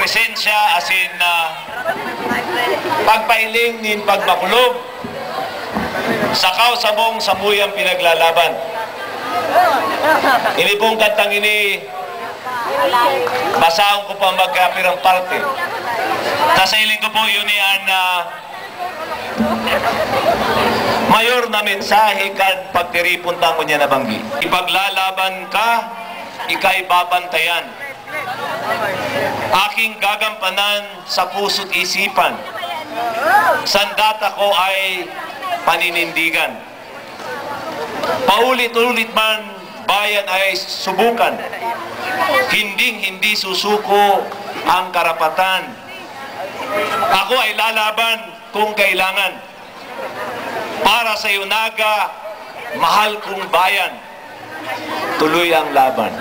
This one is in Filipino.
presensya asin pagpailing nin pagbakulog sakaw sabong samuyang pinaglalaban. Ini pong kantang ini basahan ko pa magkapirang parte. Tasailing ko po yun yan mayor na mensahe kan pagtiripunta ko niya nabanggi. Ipaglalaban ka, ikay babantayan. Aking gagampanan sa puso't isipan. Sandata ko ay paninindigan. Paulit-ulit man bayan ay subukan. Hindi susuko ang karapatan. Ako ay lalaban kung kailangan. Para sa iyo naga, mahal kong bayan. Tuloy ang laban.